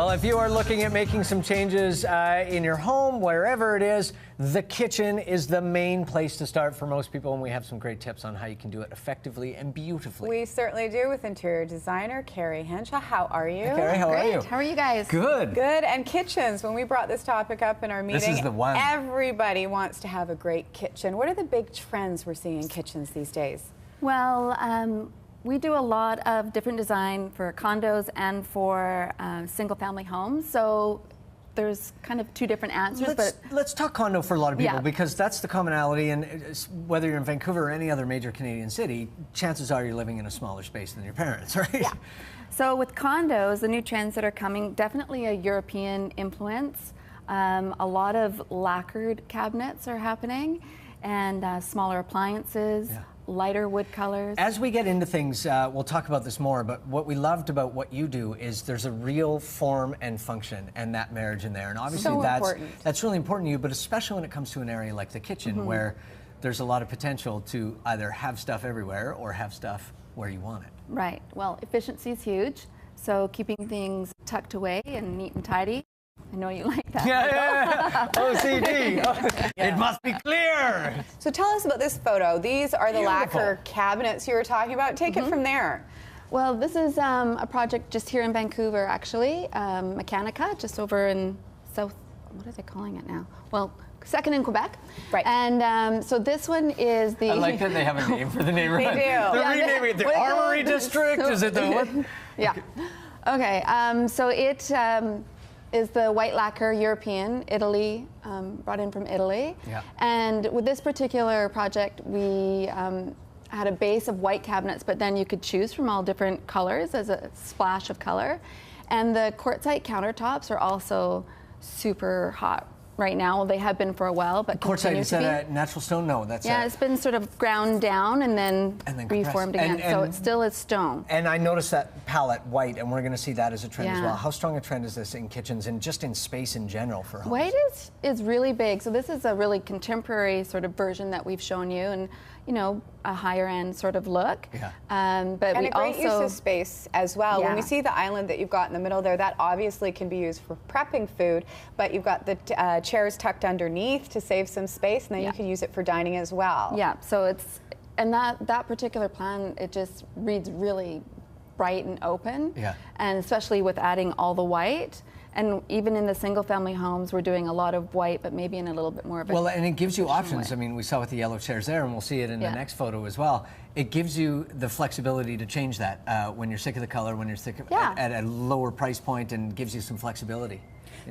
Well, if you are looking at making some changes in your home, wherever it is, the kitchen is the main place to start for most people, and we have some great tips on how you can do it effectively and beautifully. We certainly do with interior designer Kari Henshaw. How are you? Hey, Kari, how are you? How are you guys? Good. Good. And kitchens, when we brought this topic up in our meeting, this is the one. Everybody wants to have a great kitchen. What are the big trends we're seeing in kitchens these days? Well, we do a lot of different design for condos and for single-family homes. So there's kind of two different answers. Let's talk condo for a lot of people, Yeah. because that's the commonality. And whether you're in Vancouver or any other major Canadian city, chances are you're living in a smaller space than your parents, right? Yeah. So with condos, the new trends that are coming, definitely a European influence. A lot of lacquered cabinets are happening, and smaller appliances. Yeah. Lighter wood colors. As we get into things, we'll talk about this more, but what we loved about what you do is there's a real form and function and that marriage in there. And obviously that's really important to you, but especially when it comes to an area like the kitchen, where there's a lot of potential to either have stuff everywhere or have stuff where you want it. Right. Well, efficiency is huge. So keeping things tucked away and neat and tidy. I know you like that. Yeah. OCD. Yeah. It must be clear. So tell us about this photo. These are the Beautiful lacquer cabinets you were talking about. Take it from there. Well, this is a project just here in Vancouver, actually. Meccanica, just over in South, what are they calling it now? Well, second in Quebec. Right. And so this one is the... I like that they have a name for the neighborhood. They do. They're renaming it the Armory District. Is it the what? Yeah. Okay, so it is the white lacquer, European, Italy, brought in from Italy. Yeah. And with this particular project, we had a base of white cabinets, but then you could choose from all different colors as a splash of color. And the quartzite countertops are also super hot right now. Well, they have been for a while, but Quartzite, is that a natural stone? No, that's it's been sort of ground down and then reformed again, so it still is stone. And I noticed that palette white, and we're going to see that as a trend as Yeah. well. How strong a trend is this in kitchens and just in space in general for homes? White is really big. So this is a really contemporary sort of version that we've shown you, and you know, a higher end sort of look. Yeah. But And we a great use of space as well. Yeah. When we see the island that you've got in the middle there, that obviously can be used for prepping food, but you've got the chairs tucked underneath to save some space, and then you can use it for dining as well. Yeah, so it's, and that particular plan, it just reads really bright and open. Yeah. And especially with adding all the white. And even in the single-family homes, we're doing a lot of white, but maybe in a little bit more of a... Well, and it gives you options. way. I mean, we saw with the yellow chairs there, and we'll see it in the next photo as well. It gives you the flexibility to change that when you're sick of the color, when you're sick of, at a lower price point, and gives you some flexibility.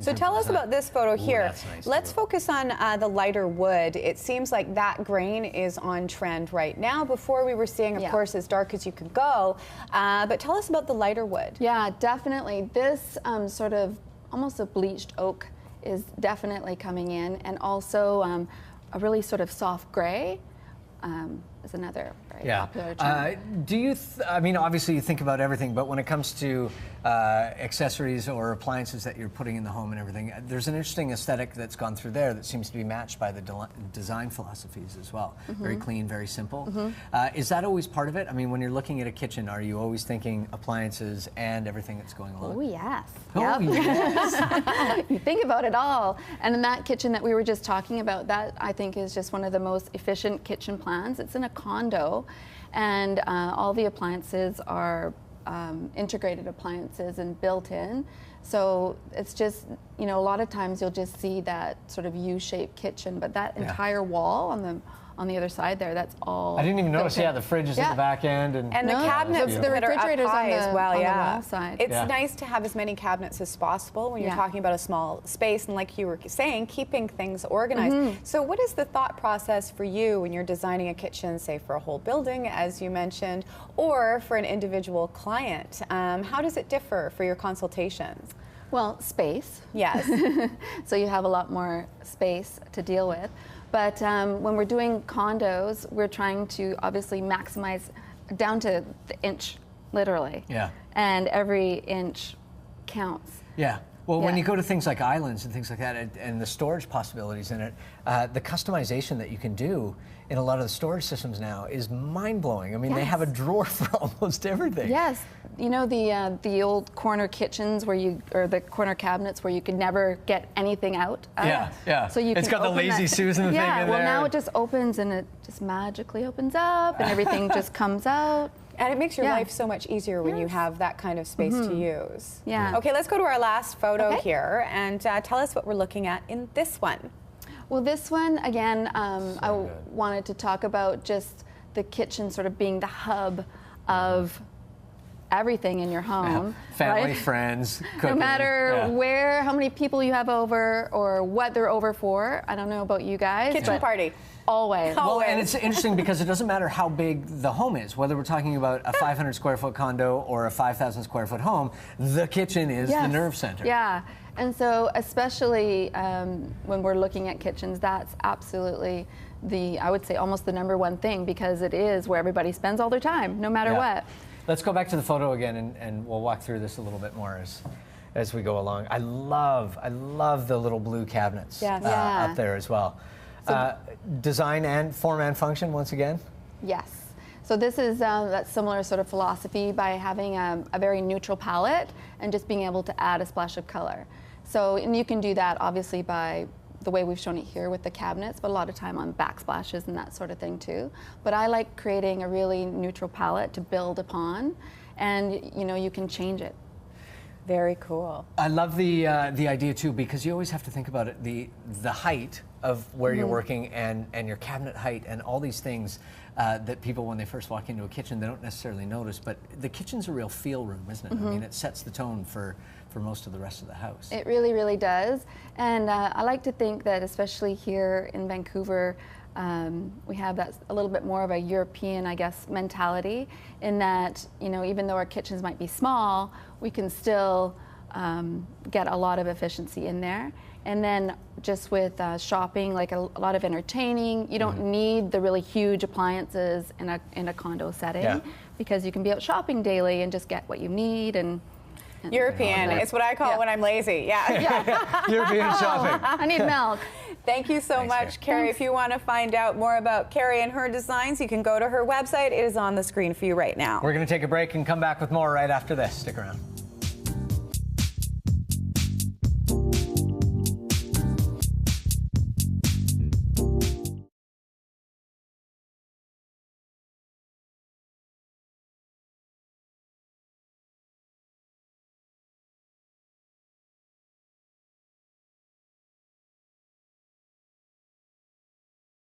So tell us about this photo here. That's nice. Let's focus on the lighter wood. It seems like that grain is on trend right now. Before we were seeing, of course, as dark as you could go. But tell us about the lighter wood. Yeah, definitely. This sort of almost a bleached oak is definitely coming in, and also a really sort of soft gray is another very popular trend. Do you, I mean, obviously you think about everything, but when it comes to accessories or appliances that you're putting in the home and everything, there's an interesting aesthetic that's gone through there that seems to be matched by the design philosophies as well. Very clean, very simple. Is that always part of it? I mean, when you're looking at a kitchen, are you always thinking appliances and everything that's going along? Oh, yes. Oh, yes. You think about it all. And in that kitchen that we were just talking about, that I think is just one of the most efficient kitchen plans. It's in a condo, and all the appliances are integrated appliances and built in. So it's just, you know, a lot of times you'll just see that sort of U-shaped kitchen, but that entire wall on the other side there, that's all. I didn't even notice. Yeah, the fridge is at the back end, and the cabinets the that are up refrigerators high as well. on the Yeah, wall side. it's nice to have as many cabinets as possible when you're talking about a small space, and like you were saying, keeping things organized. So, what is the thought process for you when you're designing a kitchen, say for a whole building, as you mentioned, or for an individual client? How does it differ for your consultations? Well, space. Yes. So you have a lot more space to deal with. But when we're doing condos, we're trying to obviously maximize down to the inch, literally. Yeah. And every inch counts. Yeah. Well, when you go to things like islands and things like that, and the storage possibilities in it, the customization that you can do in a lot of the storage systems now is mind-blowing. I mean, they have a drawer for almost everything. Yes, you know the old corner kitchens where or the corner cabinets where you could never get anything out. Yeah. So it's got the lazy Susan thing in there. Yeah, well now it just opens and it just magically opens up and everything just comes out. And it makes your life so much easier when you have that kind of space to use. Yeah. Okay, let's go to our last photo here and tell us what we're looking at in this one. Well, this one, again, I wanted to talk about just the kitchen sort of being the hub of everything in your home. Family, friends, cooking. No matter how many people you have over or what they're over for. I don't know about you guys. Kitchen party. Always. Well, and it's interesting because it doesn't matter how big the home is, whether we're talking about a 500 square foot condo or a 5,000 square foot home, the kitchen is the nerve center. Yeah, and so especially when we're looking at kitchens, that's absolutely I would say almost the #1 thing, because it is where everybody spends all their time, no matter what. Let's go back to the photo again and we'll walk through this a little bit more as we go along. I love the little blue cabinets up there as well. Design and form and function once again? Yes. So this is that similar sort of philosophy by having a very neutral palette and just being able to add a splash of color. So, and you can do that obviously by the way we've shown it here with the cabinets, but a lot of time on backsplashes and that sort of thing too. But I like creating a really neutral palette to build upon, and you can change it. Very cool. I love the idea too, because you always have to think about it, the height of where you're working and your cabinet height and all these things that people, when they first walk into a kitchen, they don't necessarily notice. But the kitchen's a real feel room, isn't it? I mean, it sets the tone for most of the rest of the house. It really, really does. And I like to think that, especially here in Vancouver, we have that a little bit more of a European, I guess, mentality, in that, even though our kitchens might be small, we can still get a lot of efficiency in there. And then just with shopping, like a lot of entertaining, you don't need the really huge appliances in a condo setting, because you can be out shopping daily and just get what you need. And European, it's what I call it when I'm lazy. European shopping. I need milk. Thank you so much, Kari. If you want to find out more about Kari and her designs, you can go to her website. It is on the screen for you right now. We're going to take a break and come back with more right after this. Stick around.